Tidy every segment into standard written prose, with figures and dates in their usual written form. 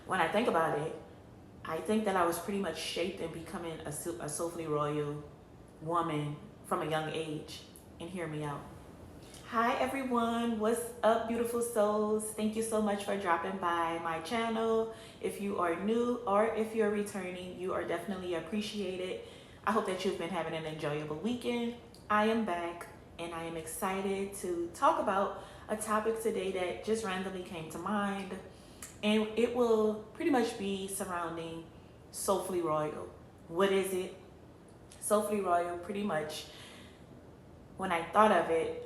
when I think about it, I think that I was pretty much shaped in becoming a soulfully royal woman from a young age. And hear me out. Hi everyone, what's up, beautiful souls? Thank you so much for dropping by my channel. If you are new or if you're returning, you are definitely appreciated. I hope that you've been having an enjoyable weekend. I am back and I am excited to talk about a topic today that just randomly came to mind, and it will pretty much be surrounding Soulfully Royal. What is it? Soulfully Royal, pretty much, when I thought of it,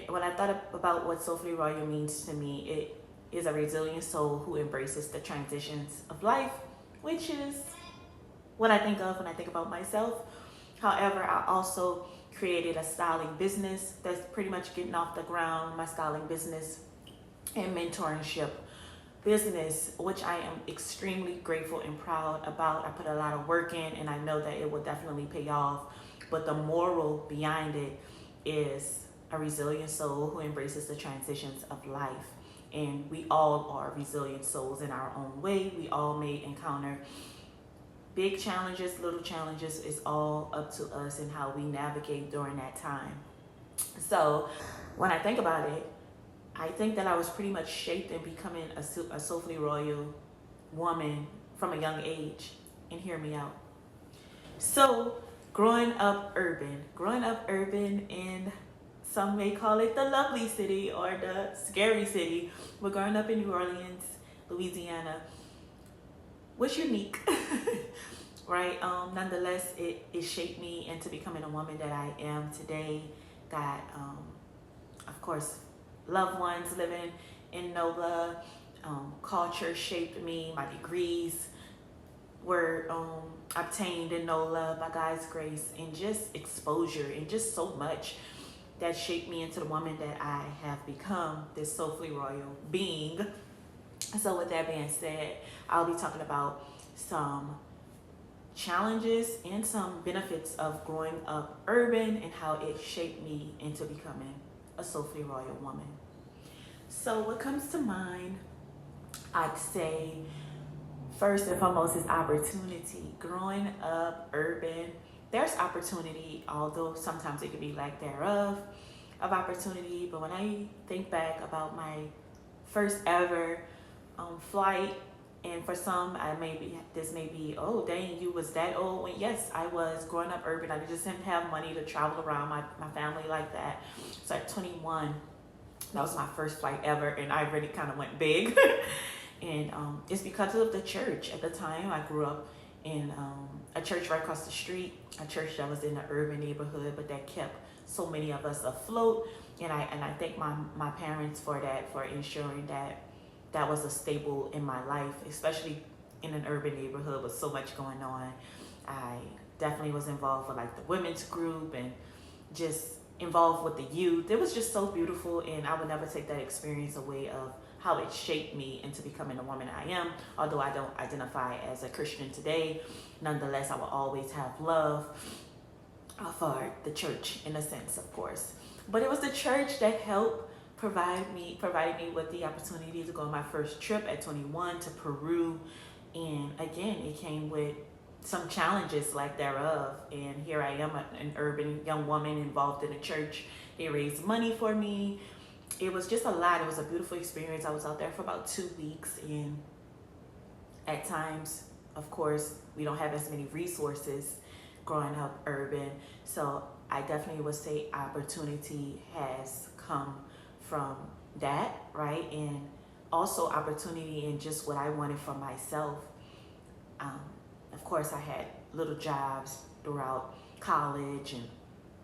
when I thought about what Soulfully Royal means to me, it is a resilient soul who embraces the transitions of life, which is what I think of when I think about myself. However, I also created a styling business that's pretty much getting off the ground, my styling business and mentorship business, which I am extremely grateful and proud about. I put a lot of work in and I know that it will definitely pay off. But the moral behind it is a resilient soul who embraces the transitions of life. And we all are resilient souls in our own way. We all may encounter big challenges, little challenges. It's all up to us and how we navigate during that time. So when I think about it, I think that I was pretty much shaped in becoming a soulfully royal woman from a young age. And hear me out. So growing up urban in, some may call it the lovely city or the scary city, but growing up in New Orleans, Louisiana, was unique. Right? Nonetheless, it shaped me into becoming a woman that I am today. Got, of course, loved ones living in NOLA. Culture shaped me. My degrees were obtained in NOLA by God's grace, and just exposure and just so much that shaped me into the woman that I have become, this soulfully royal being. So with that being said, I'll be talking about some challenges and some benefits of growing up urban and how it shaped me into becoming a soulfully royal woman. So what comes to mind, I'd say first and foremost is opportunity. Growing up urban, there's opportunity, although sometimes it could be lack thereof of opportunity. But when I think back about my first ever flight, and for some, this may be, oh dang, you was that old. When yes, I was growing up urban. I just didn't have money to travel around my family like that. So at 21, that was my first flight ever, and I really kind of went big. And it's because of the church. At the time, I grew up in a church right across the street, a church that was in the urban neighborhood, but that kept so many of us afloat. And I thank my parents for that, for ensuring that that was a staple in my life, especially in an urban neighborhood with so much going on. I definitely was involved with like the women's group and just involved with the youth. It was just so beautiful, and I would never take that experience away of how it shaped me into becoming the woman I am. Although I don't identify as a Christian today, nonetheless, I will always have love for the church in a sense, of course. But it was the church that helped provided me with the opportunity to go on my first trip at 21 to Peru. And again, it came with some challenges like thereof. And here I am, an urban young woman involved in a church. They raised money for me. It was just a lot. It was a beautiful experience. I was out there for about 2 weeks, and at times, of course, we don't have as many resources growing up urban. So I definitely would say opportunity has come from that, right? And also opportunity in just what I wanted for myself. Of course, I had little jobs throughout college and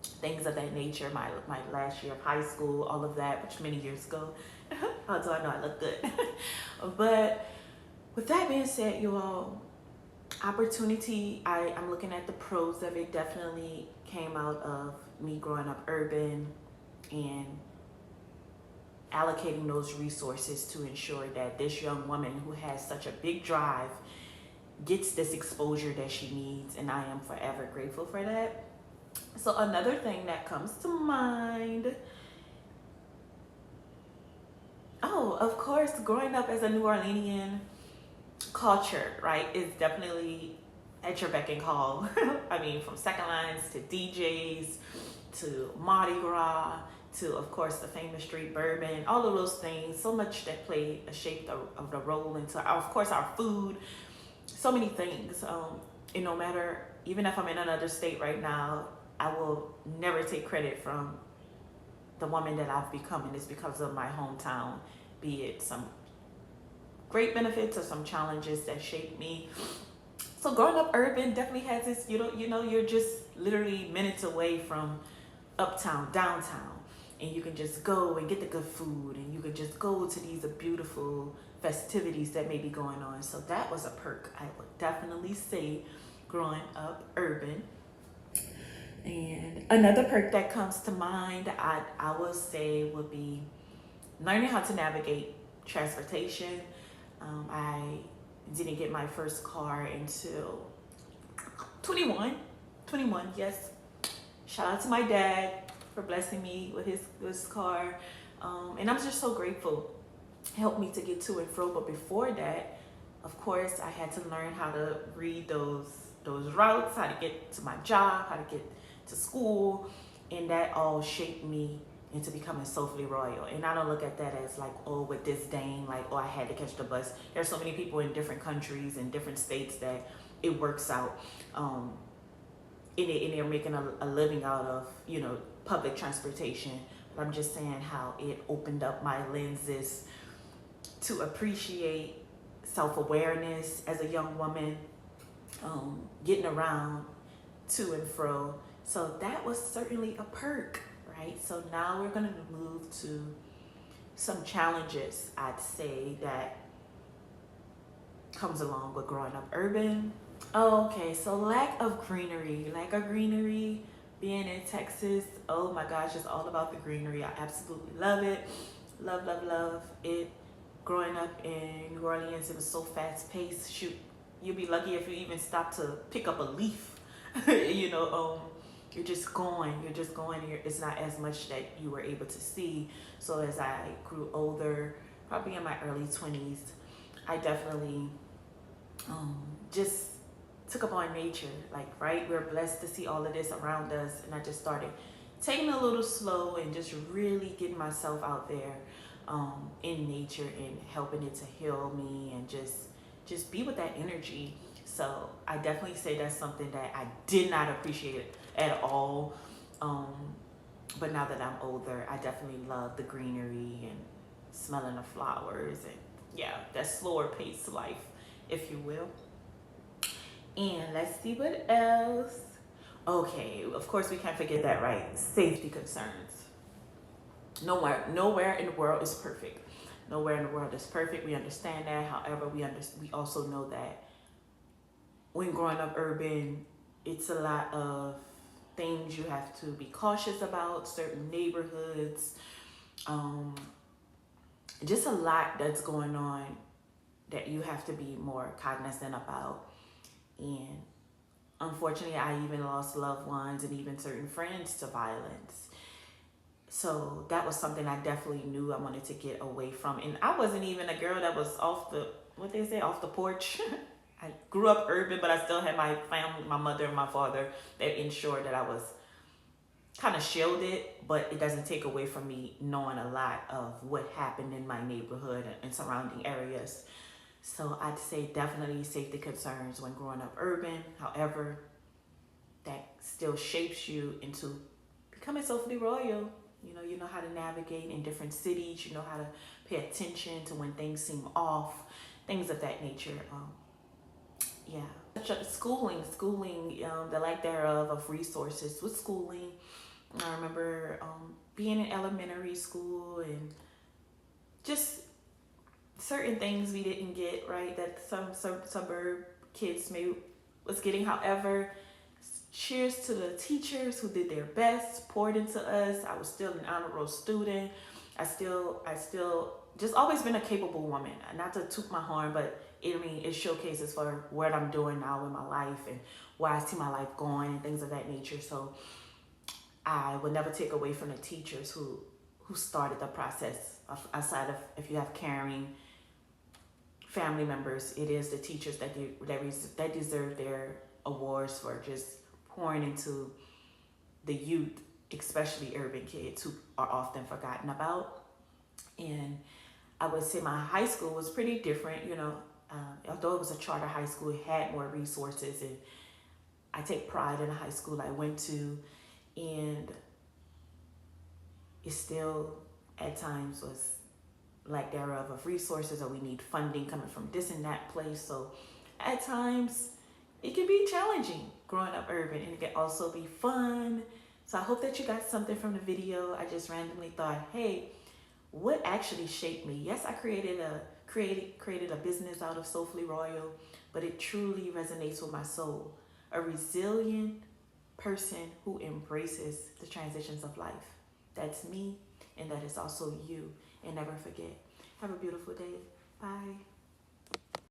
things of that nature, my last year of high school, all of that, which many years ago, although I know I look good. But with that being said, you all, opportunity, I'm looking at the pros of it, definitely came out of me growing up urban and allocating those resources to ensure that this young woman who has such a big drive gets this exposure that she needs, and I am forever grateful for that. So another thing that comes to mind, oh, of course, growing up as a New Orleanian, culture, right, is definitely at your beck and call. I mean, from second lines to DJs to Mardi Gras to, of course, the famous street bourbon, all of those things, so much that play a shape of the role into, of course, our food, so many things. And no matter, even if I'm in another state right now, I will never take credit from the woman that I've become, and it's because of my hometown, be it some great benefits or some challenges that shaped me. So growing up urban definitely has this, you're just literally minutes away from uptown, downtown, and you can just go and get the good food, and you can just go to these beautiful festivities that may be going on. So that was a perk, I would definitely say, growing up urban. And another perk that comes to mind, I would say, would be learning how to navigate transportation. I didn't get my first car until 21, yes. Shout out to my dad for blessing me with his car. And I'm just so grateful. It helped me to get to and fro. But before that, of course, I had to learn how to read those routes, how to get to my job, how to get to school. And that all shaped me into becoming Soulfully Royal. And I don't look at that as like, oh, with disdain, like, oh, I had to catch the bus. There's so many people in different countries and different states that it works out. And they're making a living out of, public transportation. But I'm just saying how it opened up my lenses to appreciate self-awareness as a young woman, getting around to and fro. So that was certainly a perk, right? So now we're going to move to some challenges, I'd say, that comes along with growing up urban. Okay, so lack of greenery, being in Texas. Oh my gosh, it's all about the greenery. I absolutely love it. Love it. Growing up in New Orleans, it was so fast paced. Shoot, you'd be lucky if you even stopped to pick up a leaf. You're just going. It's not as much that you were able to see. So as I grew older, probably in my early 20s, I definitely just took up on nature. Right, we're blessed to see all of this around us, and I just started taking it a little slow and just really getting myself out there in nature and helping it to heal me and just be with that energy. So I definitely say that's something that I did not appreciate at all. But now that I'm older, I definitely love the greenery and smelling the flowers and that slower paced life, if you will. And let's see what else. Okay, of course we can't forget that, right? Safety concerns. Nowhere in the world is perfect. Nowhere in the world is perfect. We understand that. However, we also know that when growing up urban, it's a lot of things you have to be cautious about, certain neighborhoods, just a lot that's going on that you have to be more cognizant about. And unfortunately, I even lost loved ones and even certain friends to violence. So that was something I definitely knew I wanted to get away from. And I wasn't even a girl that was off the porch. I grew up urban, but I still had my family, my mother and my father, that ensured that I was kind of shielded, but it doesn't take away from me knowing a lot of what happened in my neighborhood and surrounding areas. So I'd say definitely safety concerns when growing up urban. However, that still shapes you into becoming Soulfully Royal. You know how to navigate in different cities. You know how to pay attention to when things seem off, things of that nature. Schooling, the lack thereof of resources with schooling. I remember being in elementary school and just certain things we didn't get, right, that some suburb kids was getting. However, cheers to the teachers who did their best, poured into us. I was still an honor roll student. I still just always been a capable woman. Not to toot my horn, but it showcases for what I'm doing now in my life and where I see my life going and things of that nature. So I would never take away from the teachers who started the process, aside of if you have caring family members. It is the teachers that deserve their awards for just pouring into the youth, especially urban kids who are often forgotten about. And I would say my high school was pretty different, although it was a charter high school, it had more resources, and I take pride in the high school I went to, and it still at times was lack thereof of resources, or we need funding coming from this and that place. So at times it can be challenging growing up urban, and it can also be fun. So I hope that you got something from the video. I just randomly thought, hey, what actually shaped me? Yes, I created a business out of Soulfully Royal, but it truly resonates with my soul. A resilient person who embraces the transitions of life. That's me, and that is also you. And never forget. Have a beautiful day. Bye.